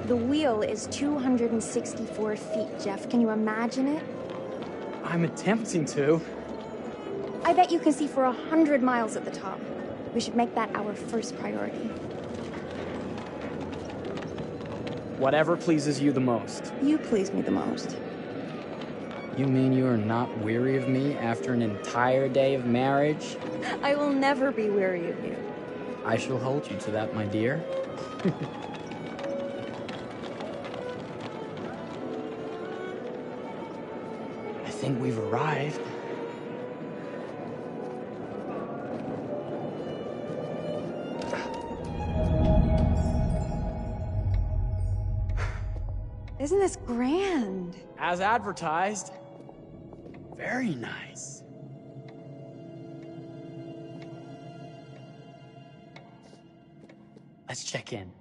The wheel is 264 feet, Jeff. Can you imagine it? I'm attempting to. I bet you can see for 100 miles at the top. We should make that our first priority. Whatever pleases you the most. You please me the most. You mean you are not weary of me after an entire day of marriage? I will never be weary of you. I shall hold you to that, my dear. I think we've arrived. Isn't this grand? As advertised. Very nice. Let's check in.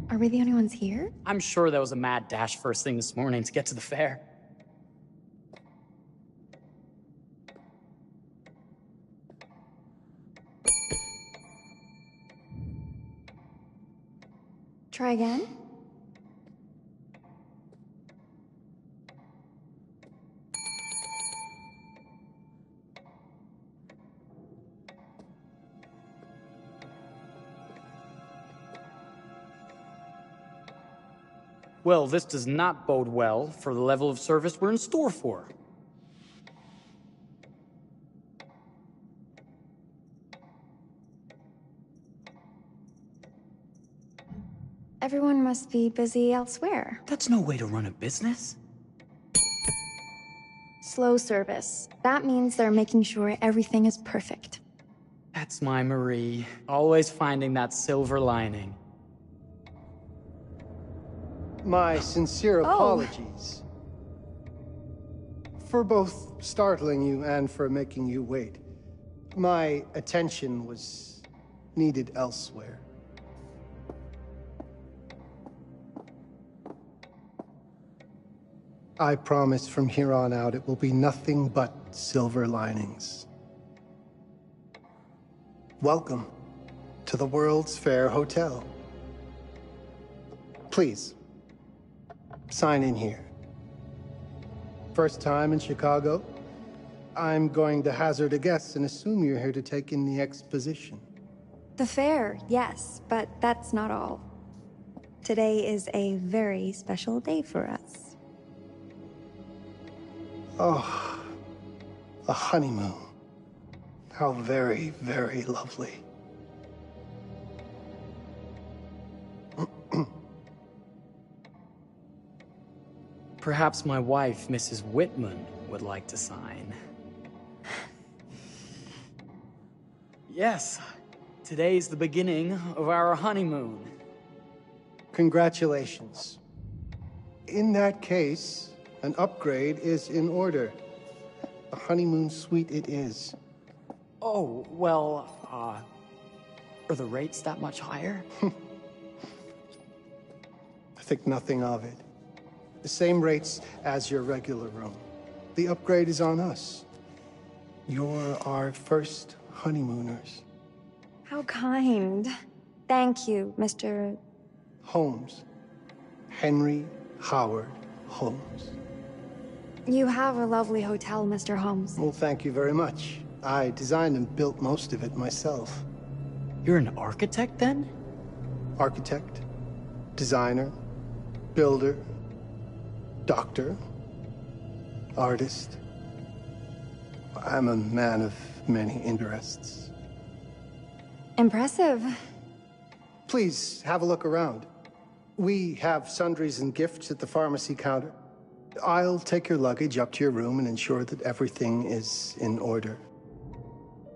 Are we the only ones here? I'm sure there was a mad dash first thing this morning to get to the fair. Try again? Well, this does not bode well for the level of service we're in store for. Everyone must be busy elsewhere. That's no way to run a business. Slow service. That means they're making sure everything is perfect. That's my Marie, always finding that silver lining. My sincere apologies. For both startling you and for making you wait. My attention was needed elsewhere. I promise from here on out it will be nothing but silver linings. Welcome to the World's Fair Hotel. Please, sign in here. First time in Chicago? I'm going to hazard a guess and assume you're here to take in the exposition. The fair, yes, but that's not all. Today is a very special day for us. Oh, a honeymoon. How very, very lovely. Perhaps my wife, Mrs. Whitman, would like to sign. Yes, today's the beginning of our honeymoon. Congratulations. In that case, an upgrade is in order. A honeymoon suite it is. Oh, well, are the rates that much higher? I think nothing of it. The same rates as your regular room. The upgrade is on us. You're our first honeymooners. How kind. Thank you, Mr. Holmes. Henry Howard Holmes. You have a lovely hotel, Mr. Holmes. Well, thank you very much. I designed and built most of it myself. You're an architect, then? Architect, designer, builder, doctor, artist. I'm a man of many interests. Impressive. Please, have a look around. We have sundries and gifts at the pharmacy counter. I'll take your luggage up to your room and ensure that everything is in order.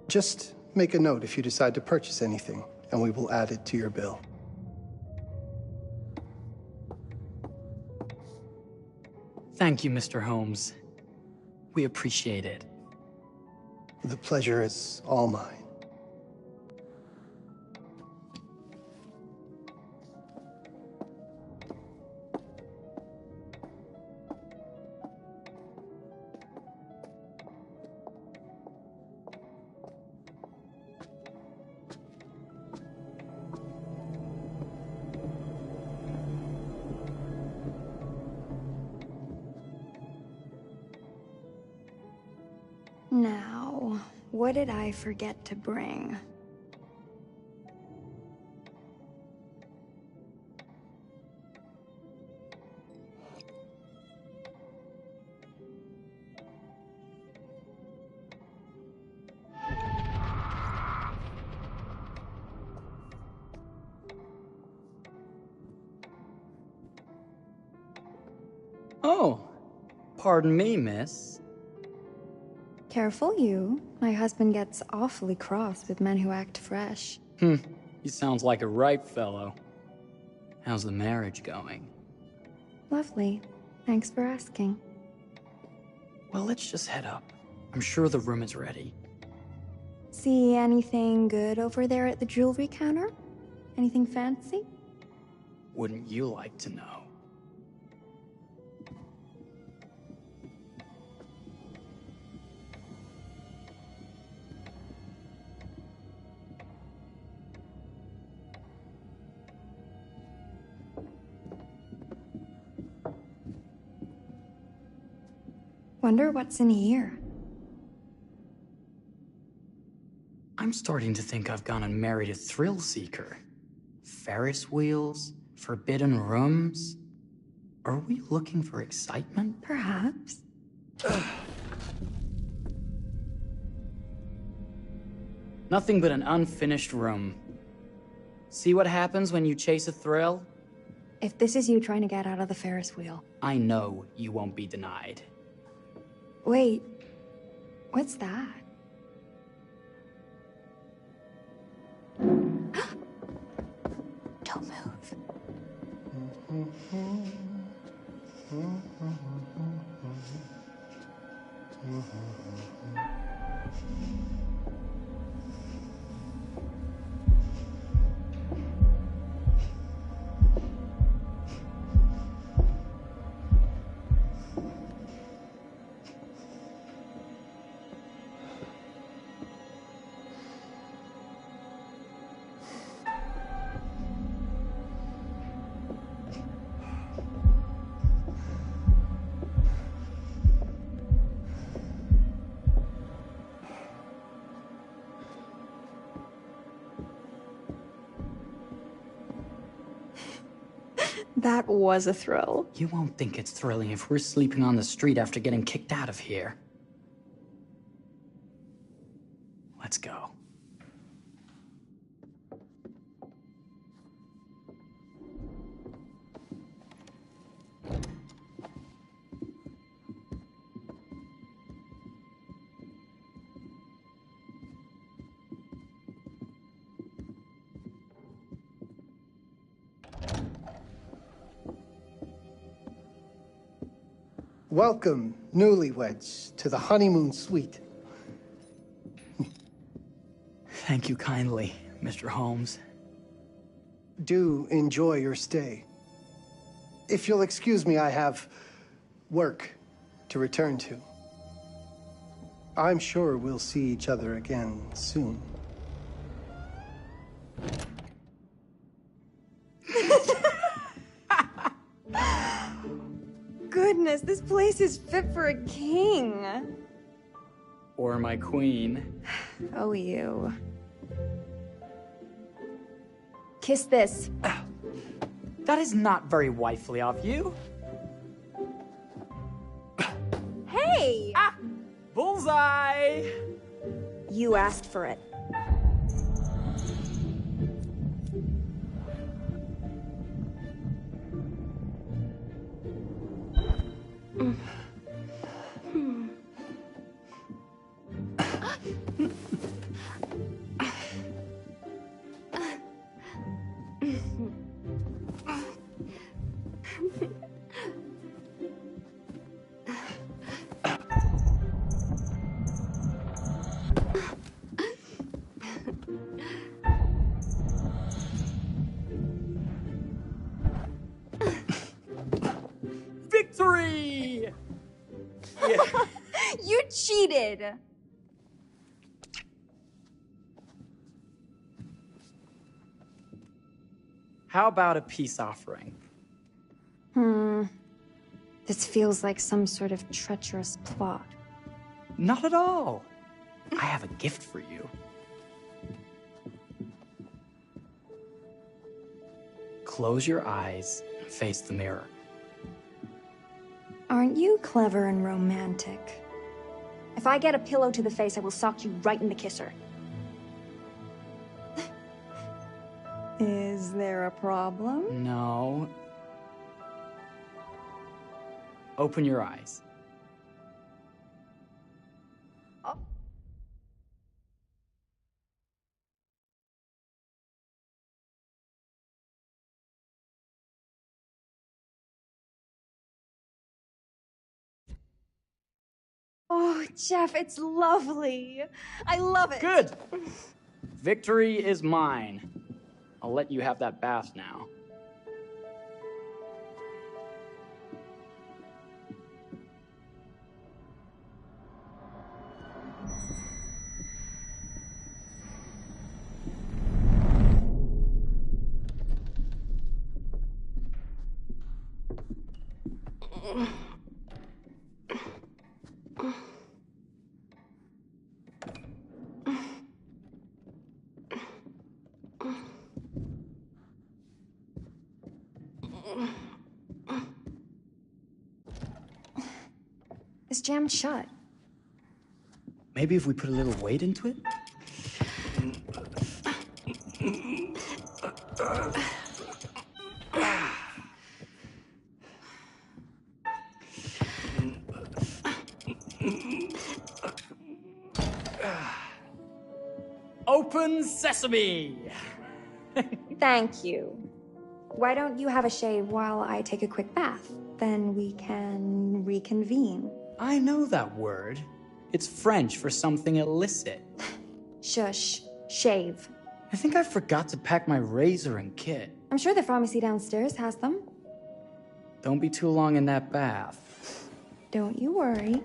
Just make a note if you decide to purchase anything, and we will add it to your bill. Thank you, Mr. Holmes. We appreciate it. The pleasure is all mine. Now, what did I forget to bring? Oh, pardon me, miss. Careful you. My husband gets awfully cross with men who act fresh. He sounds like a ripe fellow. How's the marriage going? Lovely. Thanks for asking. Well, let's just head up. I'm sure the room is ready. See anything good over there at the jewelry counter? Anything fancy? Wouldn't you like to know? Wonder what's in here. I'm starting to think I've gone and married a thrill seeker. Ferris wheels, forbidden rooms. Are we looking for excitement? Perhaps. Nothing but an unfinished room. See what happens when you chase a thrill? If this is you trying to get out of the Ferris wheel. I know you won't be denied. Wait, what's that? Don't move. That was a thrill. You won't think it's thrilling if we're sleeping on the street after getting kicked out of here. Let's go. Welcome, newlyweds, to the honeymoon suite. Thank you kindly, Mr. Holmes. Do enjoy your stay. If you'll excuse me, I have work to return to. I'm sure we'll see each other again soon. Goodness, this place is fit for a king. Or my queen. Oh, you. Kiss this. That is not very wifely of you. Hey! Ah! Bullseye! You asked for it. Victory! Yeah. You cheated! How about a peace offering? This feels like some sort of treacherous plot. Not at all. I have a gift for you. Close your eyes and face the mirror. Aren't you clever and romantic? If I get a pillow to the face, I will sock you right in the kisser. Is there a problem? No. Open your eyes. Oh, Jeff, it's lovely. I love it. Good. Victory is mine. I'll let you have that bath now. It's jammed shut. Maybe if we put a little weight into it? Open sesame! Thank you. Why don't you have a shave while I take a quick bath? Then we can reconvene. I know that word. It's French for something illicit. Shush. Shave. I think I forgot to pack my razor and kit. I'm sure the pharmacy downstairs has them. Don't be too long in that bath. Don't you worry.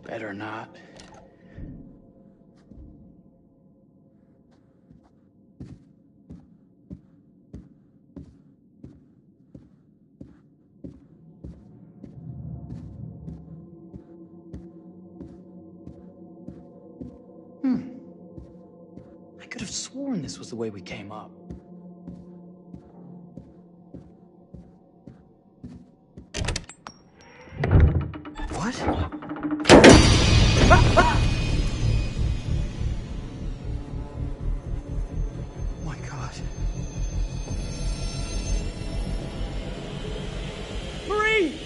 Better not. I could have sworn this was the way we came up. What? Oh my God. Marie!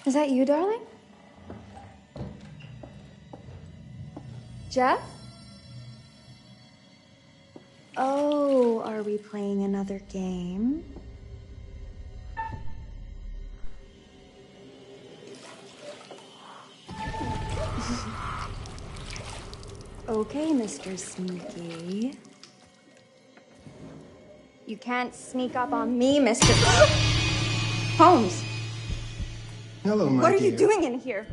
Is that you, darling? Jeff? Oh, are we playing another game? Okay, Mr. Sneaky. You can't sneak up on me, Mr. Holmes. Hello, my What are dear. you doing in here?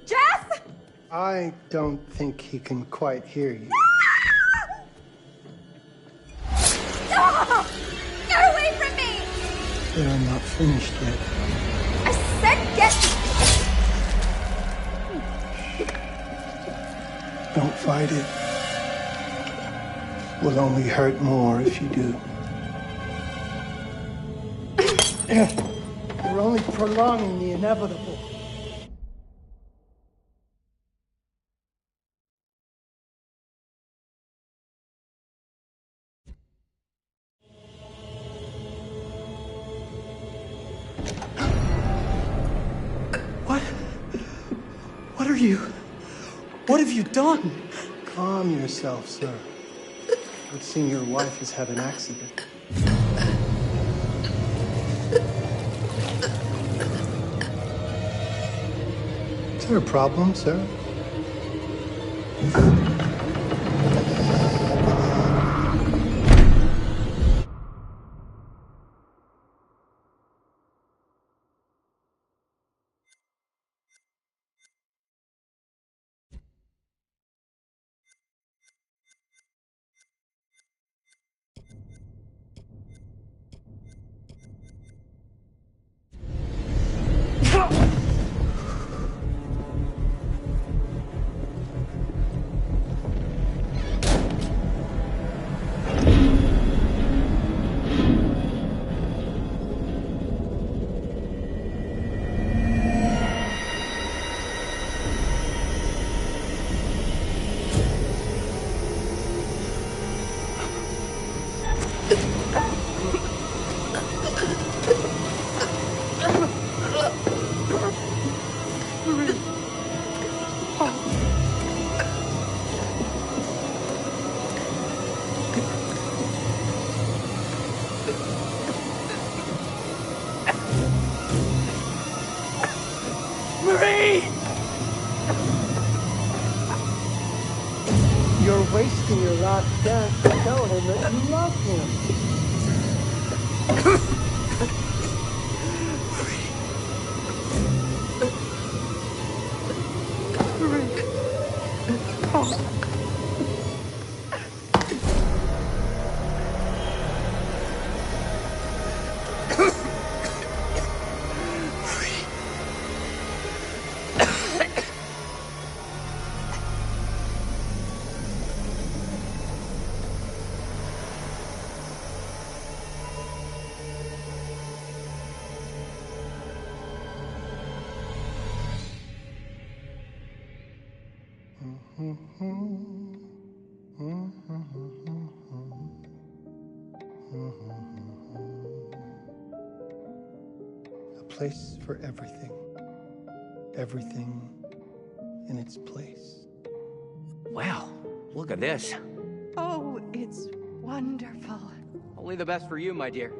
Jeff! I don't think he can quite hear you. Stop! Get away from me! But I'm not finished yet. I said get... Don't fight it. Will only hurt more if you do. You're only prolonging the inevitable. What are you? What have you done? Calm yourself, sir. It seems your wife has had an accident. Is there a problem, sir? You're wasting your last dance to tell him that you love him. A place for everything. Everything in its place. Wow, look at this. Oh, it's wonderful. Only the best for you, my dear.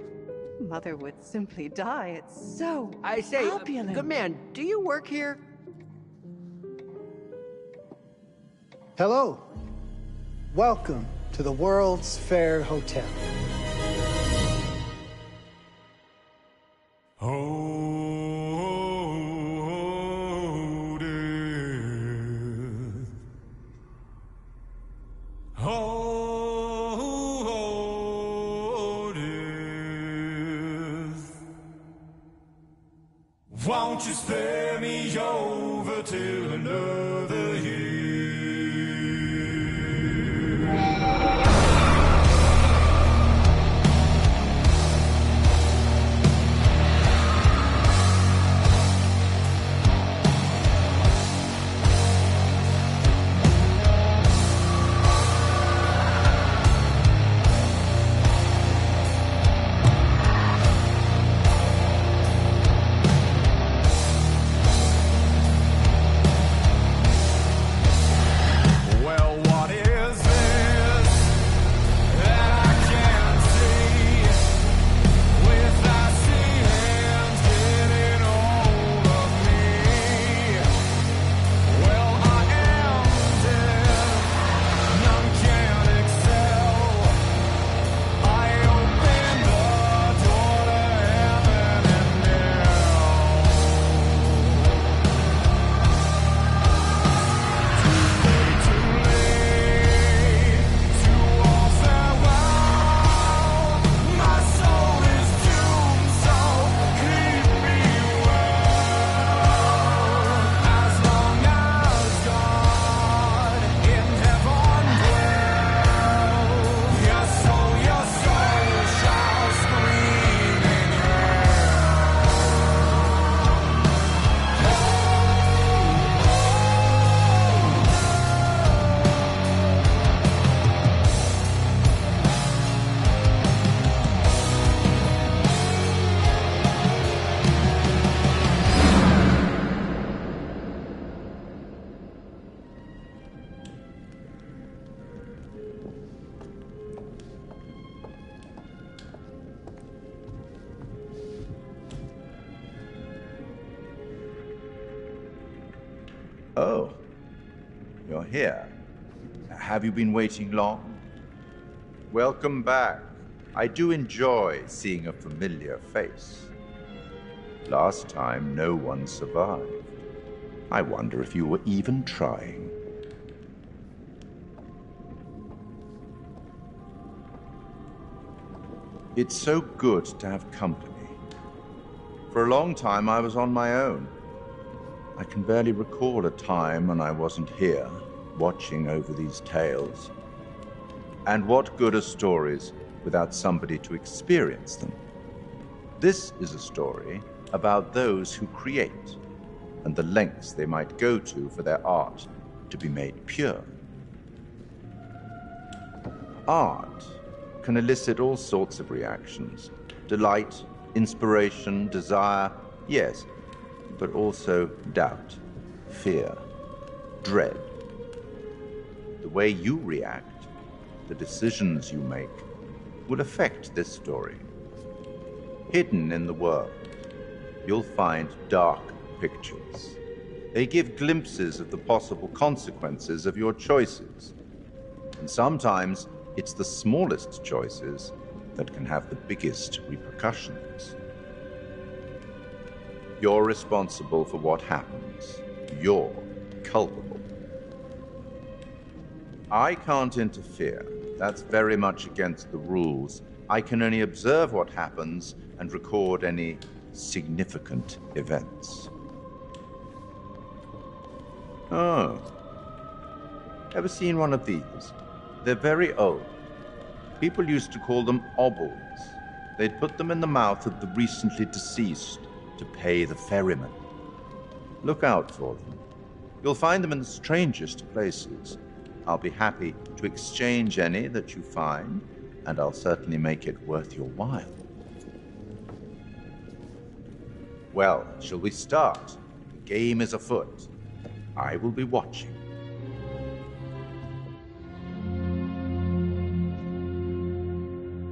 Mother would simply die. It's so I say, opulent. good man, do you work here? Hello. Welcome to the World's Fair Hotel. Won't you spare me over till another year? here. Have you been waiting long? Welcome back. I do enjoy seeing a familiar face. Last time, no one survived. I wonder if you were even trying. It's so good to have company. For a long time, I was on my own. I can barely recall a time when I wasn't here, watching over these tales. And what good are stories without somebody to experience them? This is a story about those who create, and the lengths they might go to for their art to be made pure. Art can elicit all sorts of reactions. Delight, inspiration, desire, yes, but also doubt, fear, dread. The way you react, the decisions you make, will affect this story. Hidden in the world, you'll find dark pictures. They give glimpses of the possible consequences of your choices. And sometimes it's the smallest choices that can have the biggest repercussions. You're responsible for what happens. You're culpable. I can't interfere. That's very much against the rules. I can only observe what happens and record any significant events. Oh. Ever seen one of these? They're very old. People used to call them obols. They'd put them in the mouth of the recently deceased to pay the ferryman. Look out for them. You'll find them in the strangest places. I'll be happy to exchange any that you find, and I'll certainly make it worth your while. Well, shall we start? The game is afoot. I will be watching.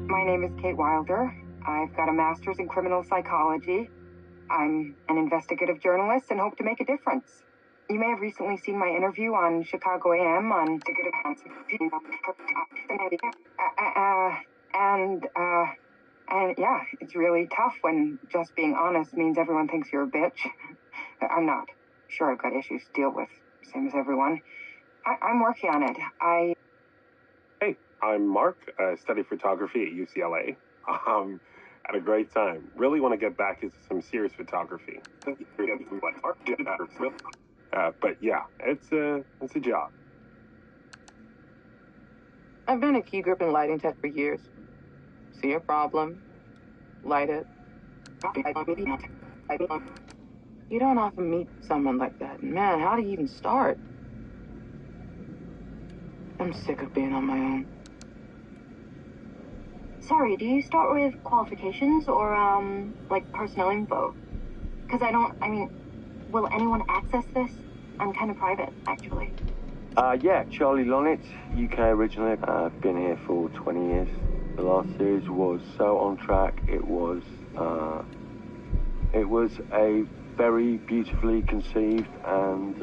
My name is Kate Wilder. I've got a master's in criminal psychology. I'm an investigative journalist and hope to make a difference. You may have recently seen my interview on Chicago AM on and yeah, it's really tough when just being honest means everyone thinks you're a bitch. I'm not. Sure, I've got issues to deal with, same as everyone. I'm working on it. Hey, I'm Mark. I study photography at UCLA. Had a great time. Really want to get back into some serious photography. But yeah, it's a job. I've been a key grip and lighting tech for years. See a problem, light it. You don't often meet someone like that. Man, how do you even start? I'm sick of being on my own. Sorry, do you start with qualifications or, like personnel info? Because will anyone access this? I'm kind of private, actually. Yeah, Charlie Lonitz, UK originally. I've been here for 20 years. The last series was so on track. It was a very beautifully conceived and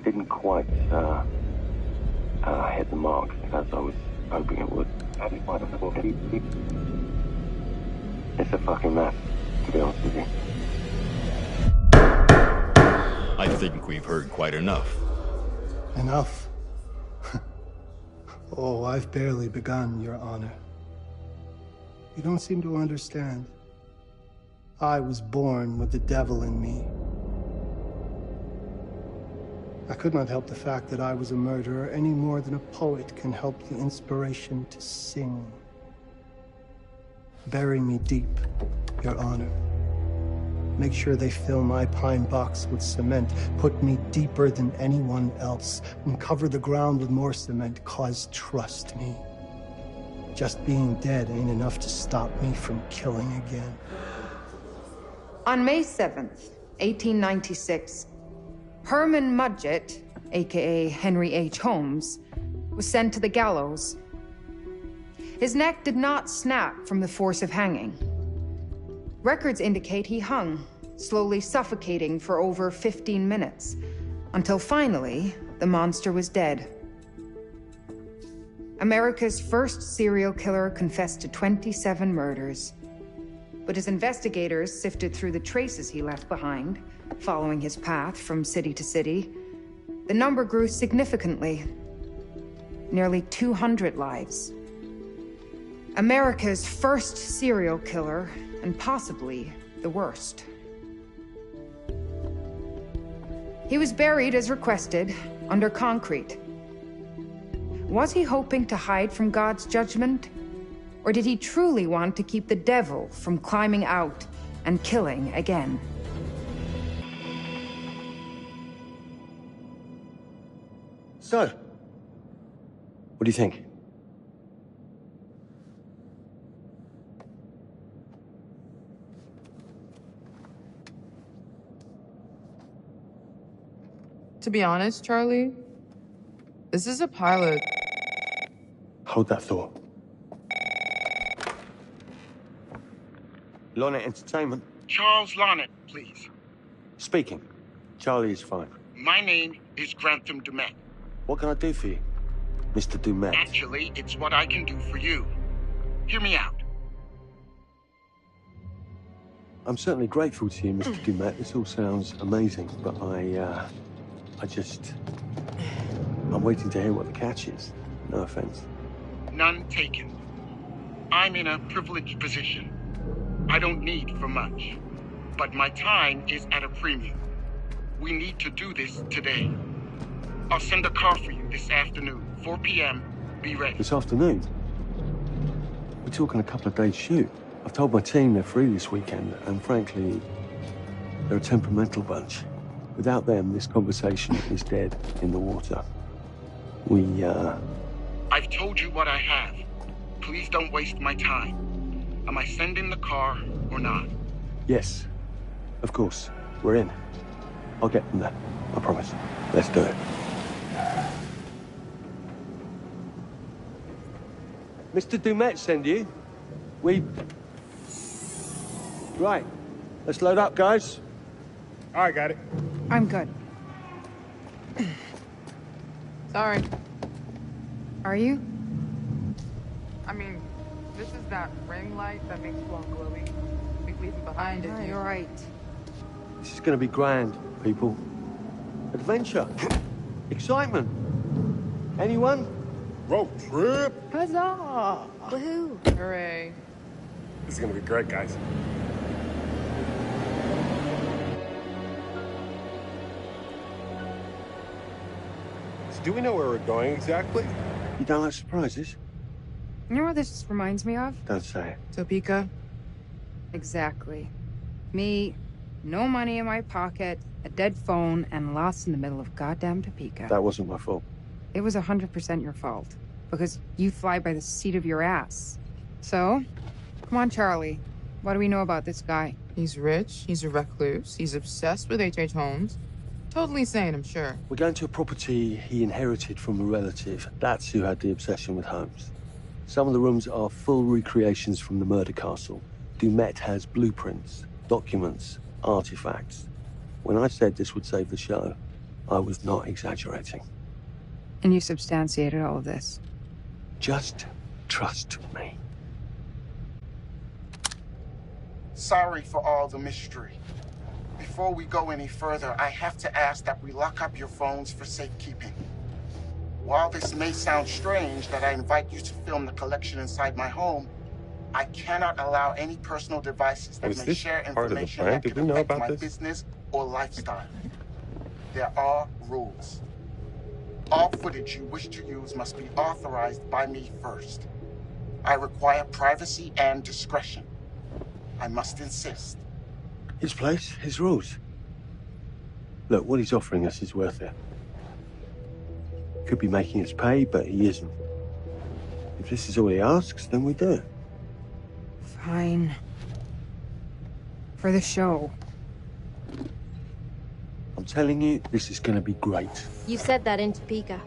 didn't quite hit the mark as I was hoping it would. It's a fucking mess, to be honest with you. I think we've heard quite enough. Enough? Oh, I've barely begun, Your Honor. You don't seem to understand. I was born with the devil in me. I could not help the fact that I was a murderer any more than a poet can help the inspiration to sing. Bury me deep, Your Honor. Make sure they fill my pine box with cement. Put me deeper than anyone else. And cover the ground with more cement, 'cause trust me, just being dead ain't enough to stop me from killing again. On May 7th, 1896, Herman Mudgett, aka Henry H. Holmes, was sent to the gallows. His neck did not snap from the force of hanging. Records indicate he hung, slowly suffocating for over 15 minutes, Until finally, the monster was dead. America's first serial killer confessed to 27 murders. But as investigators sifted through the traces he left behind, following his path from city to city, the number grew significantly. Nearly 200 lives. America's first serial killer, and possibly the worst. He was buried as requested, under concrete. Was he hoping to hide from God's judgment? Or did he truly want to keep the devil from climbing out and killing again? So, what do you think? To be honest, Charlie, this is a pilot. Hold that thought. Lonnet Entertainment. Charles Lonnet, please. Speaking. Charlie is fine. My name is Grantham Dumet. What can I do for you, Mr. Dumet? Actually, it's what I can do for you. Hear me out. I'm certainly grateful to you, Mr. Dumet. This all sounds amazing, but I'm waiting to hear what the catch is. No offense. None taken. I'm in a privileged position. I don't need for much, but my time is at a premium. We need to do this today. I'll send a car for you this afternoon, 4 p.m. Be ready. This afternoon? We're talking a couple of days shoot. I've told my team they're free this weekend, and frankly, they're a temperamental bunch. Without them, this conversation is dead in the water. I've told you what I have. Please don't waste my time. Am I sending the car or not? Yes, of course. We're in. I'll get them there. I promise. Let's do it. Mr. Dumet send you? Right. Let's load up, guys. All right, got it. I'm good. Sorry. Are you? I mean, this is that ring light that makes you all glowy. We leave it behind if you... You're right. This is going to be grand, people. Adventure. Excitement. Anyone? Road trip. Huzzah! Woohoo! Hooray. This is going to be great, guys. So do we know where we're going exactly? You don't like surprises? You know what this reminds me of? Don't say it. Topeka? Exactly. Me, no money in my pocket, a dead phone, and lost in the middle of goddamn Topeka. That wasn't my fault. It was 100% your fault. Because you fly by the seat of your ass. So, come on, Charlie. What do we know about this guy? He's rich, he's a recluse, he's obsessed with H.H. Holmes. Totally sane, I'm sure. We're going to a property he inherited from a relative. That's who had the obsession with Holmes. Some of the rooms are full recreations from the murder castle. Dumet has blueprints, documents, artifacts. When I said this would save the show, I was not exaggerating. And you substantiated all of this? Just trust me. Sorry for all the mystery. Before we go any further, I have to ask that we lock up your phones for safekeeping. While this may sound strange that I invite you to film the collection inside my home, I cannot allow any personal devices that may share information that could affect my business or lifestyle. There are rules. All footage you wish to use must be authorized by me first. I require privacy and discretion. I must insist. His place, his rules. Look, what he's offering us is worth it. Could be making us pay, but he isn't. If this is all he asks, then we do it. Fine. For the show. I'm telling you, this is going to be great. You said that in Topeka.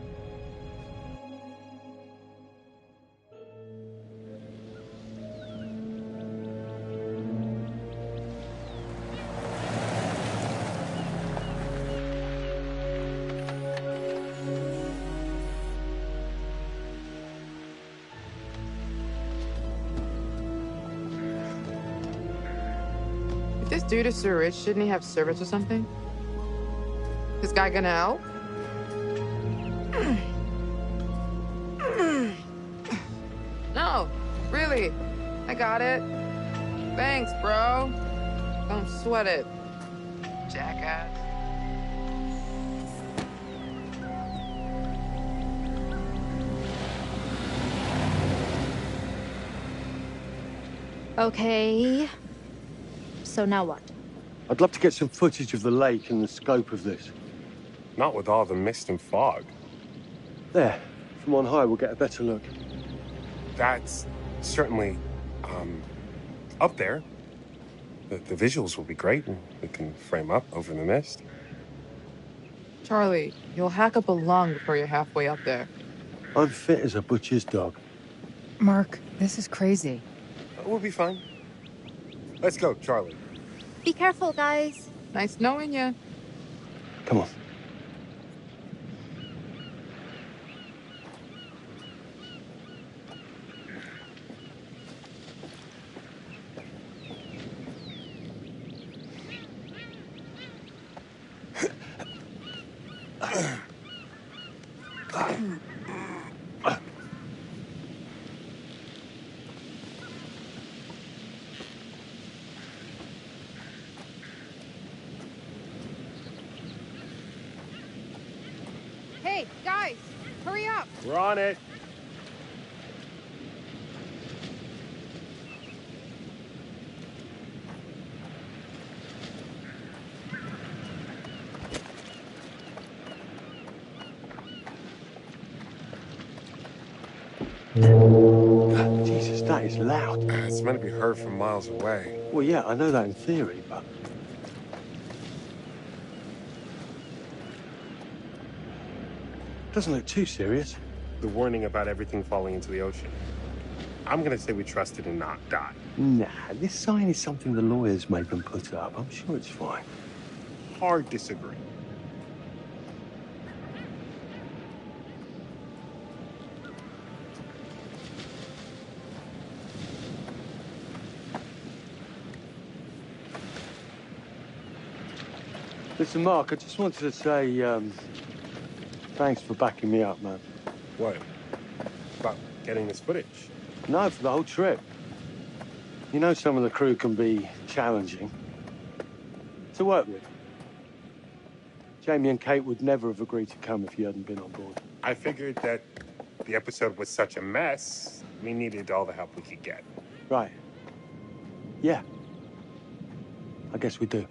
This dude is so rich, shouldn't he have servants or something? This guy gonna help? No, really. I got it. Thanks, bro. Don't sweat it, jackass. Okay. So now what? I'd love to get some footage of the lake and the scope of this. Not with all the mist and fog. There. From on high, we'll get a better look. That's certainly, up there. The visuals will be great, and we can frame up over the mist. Charlie, you'll hack up a lung before you're halfway up there. I'm fit as a butcher's dog. Mark, this is crazy. We'll be fine. Let's go, Charlie. Be careful, guys. Nice knowing you. Come on. Hey, guys, hurry up. We're on it. Jesus, that is loud. It's meant to be heard from miles away. Well, yeah, I know that in theory, but... Doesn't look too serious. The warning about everything falling into the ocean. I'm gonna say we trust it and not die. Nah, this sign is something the lawyers made them put up. I'm sure it's fine. Hard disagree. Listen, Mark, I just wanted to say, thanks for backing me up, man. What? About getting this footage? No, for the whole trip. You know some of the crew can be challenging to work with. Jamie and Kate would never have agreed to come if you hadn't been on board. I figured that the episode was such a mess, we needed all the help we could get. Right. Yeah. I guess we do.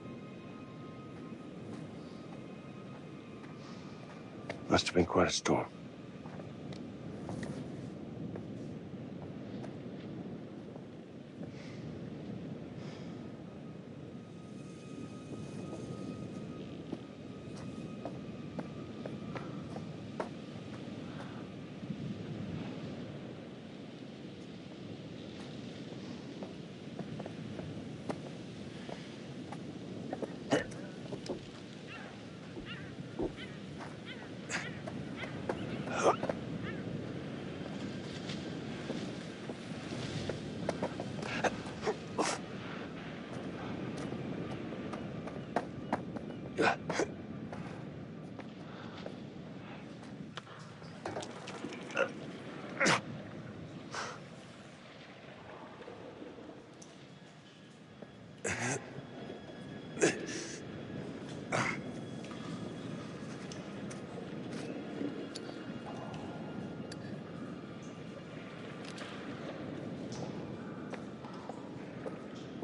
Must have been quite a storm.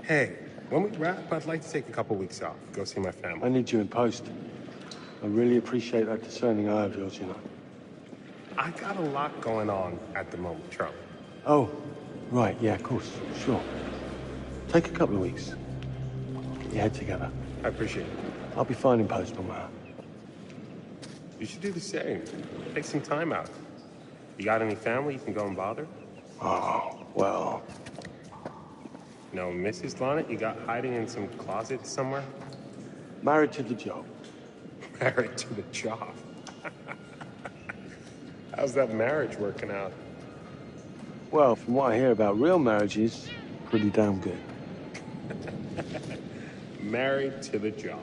Hey, when we wrap, I'd like to take a couple weeks off, go see my family. I need you in post. I really appreciate that discerning eye of yours, you know. I got a lot going on at the moment, Charlie. Oh, right, yeah, of course, sure. Take a couple of weeks. Get your head together. I appreciate it. I'll be fine in post, Mama. You should do the same. Take some time out. You got any family you can go and bother? Oh, well... No, Mrs. Lonnet, you got hiding in some closet somewhere? Married to the job. Married to the job? How's that marriage working out? Well, from what I hear about real marriages, pretty damn good. Married to the job.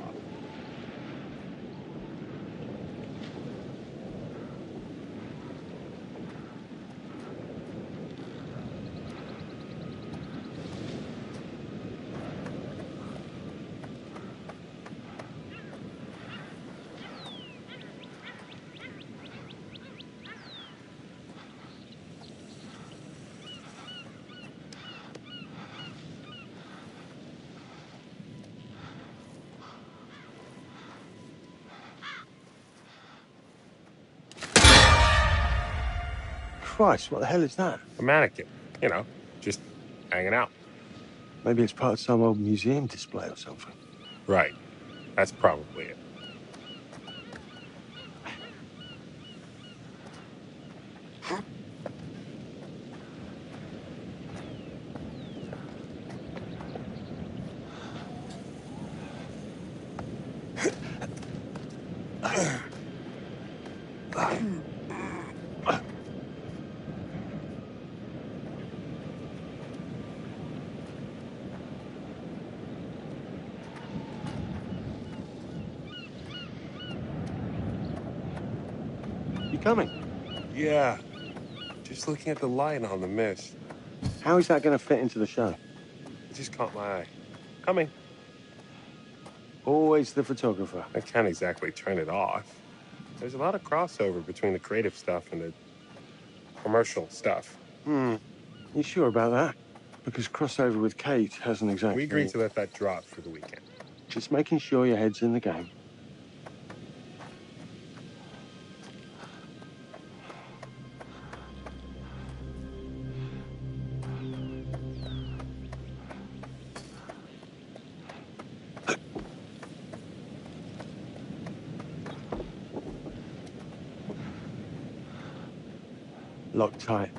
Christ, what the hell is that? A mannequin. You know, just hanging out. Maybe it's part of some old museum display or something. Right. That's probably it. You coming? Yeah. Just looking at the light on the mist. How is that going to fit into the show? It just caught my eye. Coming. Always the photographer. I can't exactly turn it off. There's a lot of crossover between the creative stuff and the commercial stuff. You sure about that? Because crossover with Kate hasn't exactly... We agreed to let that drop for the weekend. Just making sure your head's in the game. Locked tight.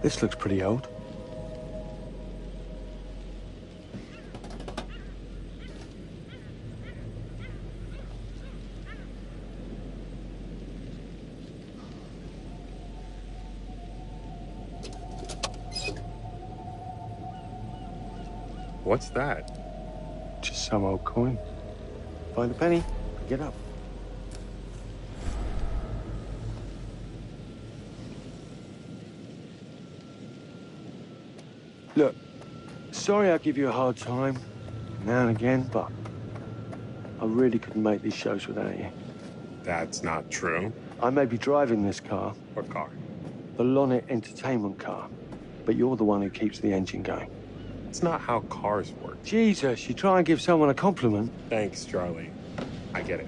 This looks pretty old. What's that? Just some old coin. Find a penny, get up. Look, sorry I give you a hard time now and again, but I really couldn't make these shows without you. That's not true. I may be driving this car. What car? The Lonnet Entertainment car. But you're the one who keeps the engine going. It's not how cars work. Jesus, you try and give someone a compliment. Thanks, Charlie. I get it.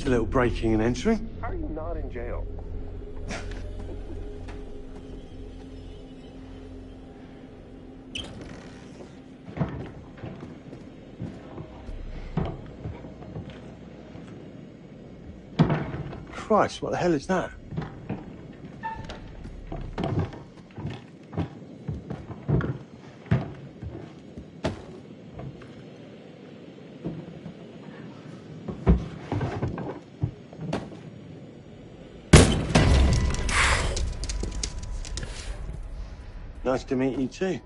a little breaking and entering. How are you not in jail? Christ, what the hell is that? Nice to meet you too.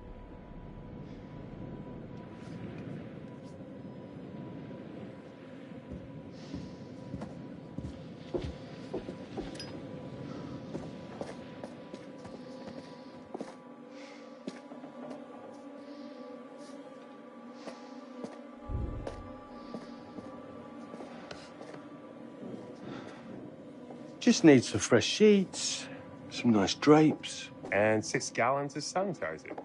Just need some fresh sheets, some nice drapes. And 6 gallons of sanitizer.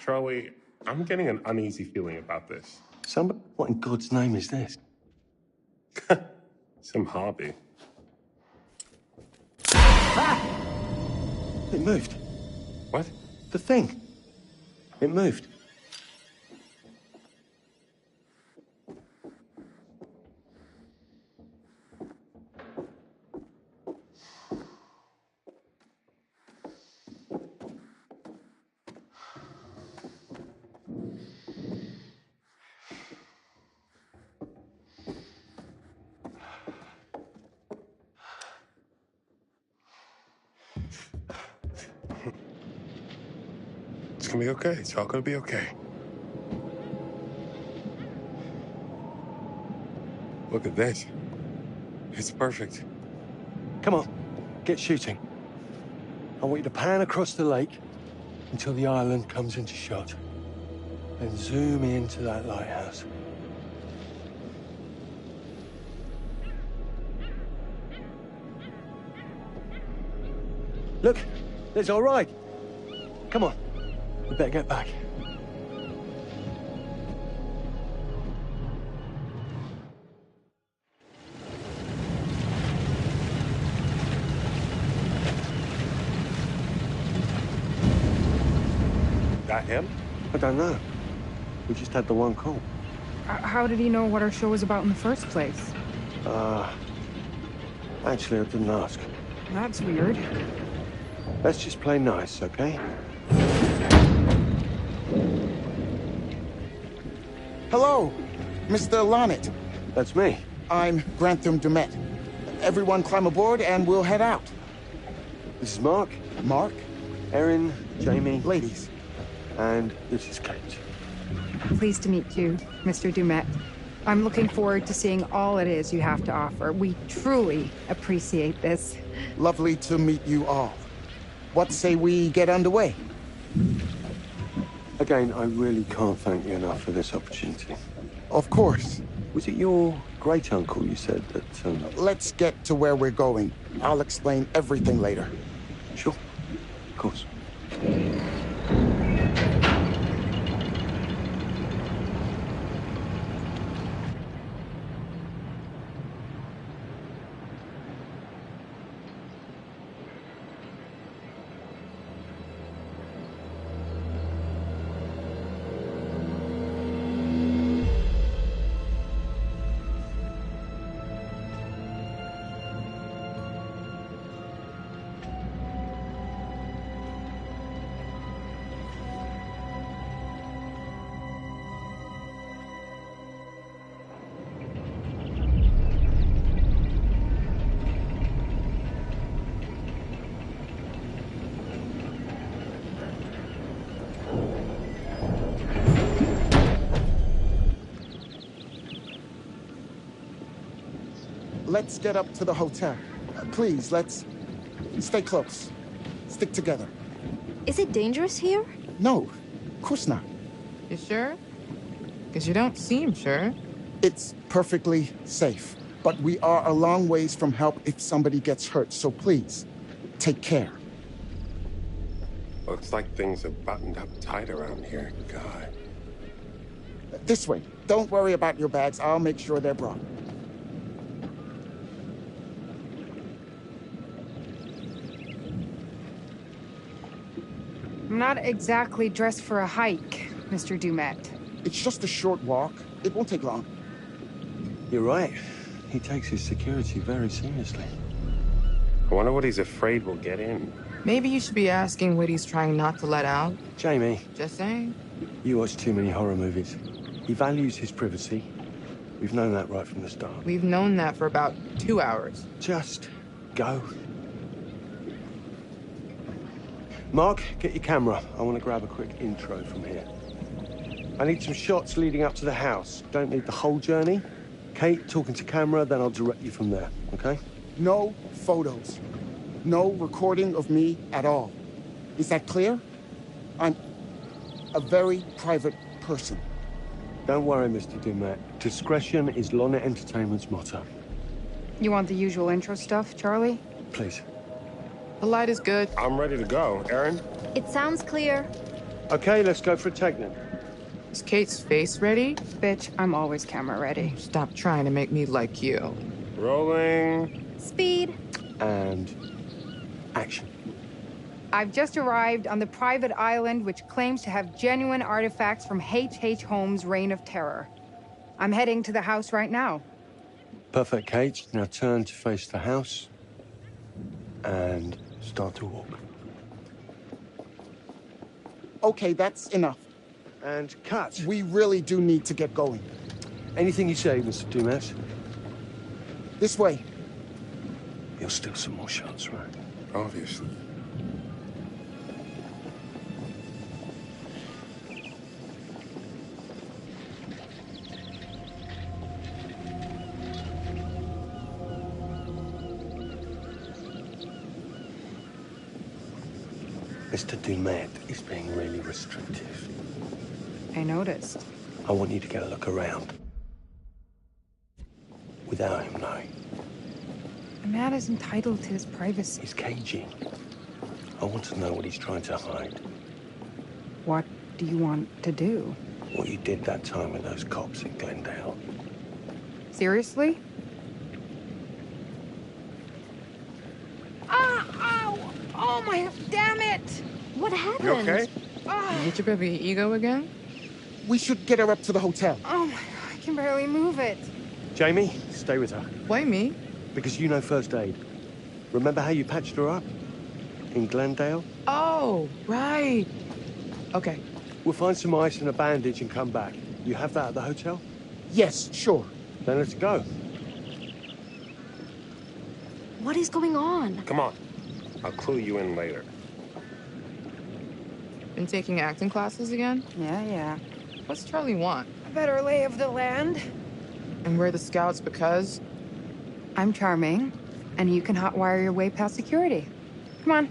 Charlie, I'm getting an uneasy feeling about this. What in God's name is this? Some hobby. Ah! It moved. What? The thing. It moved. It's gonna be okay. It's all gonna be okay. Look at this. It's perfect. Come on, get shooting. I want you to pan across the lake until the island comes into shot. Then zoom into that lighthouse. Look, it's all right. Come on, we better get back. That him? I don't know. We just had the one call. How did he know what our show was about in the first place? Actually, I didn't ask. That's weird. Let's just play nice, okay? Hello, Mr. Lonnet. That's me. I'm Grantham Dumet. Everyone climb aboard and we'll head out. This is Mark. Mark? Erin, Jamie. Ladies. And this is Kate. Pleased to meet you, Mr. Dumet. I'm looking forward to seeing all it is you have to offer. We truly appreciate this. Lovely to meet you all. What say we get underway? Again, I really can't thank you enough for this opportunity. Of course. Was it your great-uncle you said that... Let's get to where we're going. I'll explain everything later. Sure. Of course. Let's get up to the hotel. Please, let's stay close. Stick together. Is it dangerous here? No, of course not. You sure? Because you don't seem sure. It's perfectly safe. But we are a long ways from help if somebody gets hurt, so please, take care. Looks like things are buttoned up tight around here. God. This way. Don't worry about your bags. I'll make sure they're brought. I'm not exactly dressed for a hike, Mr. Dumet. It's just a short walk. It won't take long. You're right. He takes his security very seriously. I wonder what he's afraid will get in. Maybe you should be asking what he's trying not to let out. Jamie. Just saying. You watch too many horror movies. He values his privacy. We've known that right from the start. We've known that for about 2 hours. Just go. Mark, get your camera. I want to grab a quick intro from here. I need some shots leading up to the house. Don't need the whole journey. Kate, talking to camera, then I'll direct you from there, okay? No photos. No recording of me at all. Is that clear? I'm a very private person. Don't worry, Mr. Dumet. Discretion is Lorna Entertainment's motto. You want the usual intro stuff, Charlie? Please. The light is good. I'm ready to go. Aaron? It sounds clear. Okay, let's go for a take then. Is Kate's face ready? Bitch, I'm always camera ready. Stop trying to make me like you. Rolling. Speed. And action. I've just arrived on the private island which claims to have genuine artifacts from H.H. Holmes' Reign of Terror. I'm heading to the house right now. Perfect, Kate. Now turn to face the house and start to walk. Okay, that's enough. And cut. We really do need to get going. Anything you say, Mr. Dumet. This way. You'll steal some more shots, right? Obviously. Mr. Dumet is being really restrictive. I noticed. I want you to get a look around. Without him knowing. A man is entitled to his privacy. He's caging. I want to know what he's trying to hide. What do you want to do? What you did that time with those cops in Glendale. Seriously? Ah! Ow! Oh my... Damn it! What happened? You okay? You hit your baby ego again? We should get her up to the hotel. Oh my God, I can barely move it. Jamie, stay with her. Why me? Because you know first aid. Remember how you patched her up? In Glendale? Oh, right. Okay. We'll find some ice and a bandage and come back. You have that at the hotel? Yes, sure. Then let's go. What is going on? Come on. I'll clue you in later. Been taking acting classes again? Yeah. What's Charlie want? A better lay of the land. And we're the scouts because? I'm charming, and you can hotwire your way past security. Come on.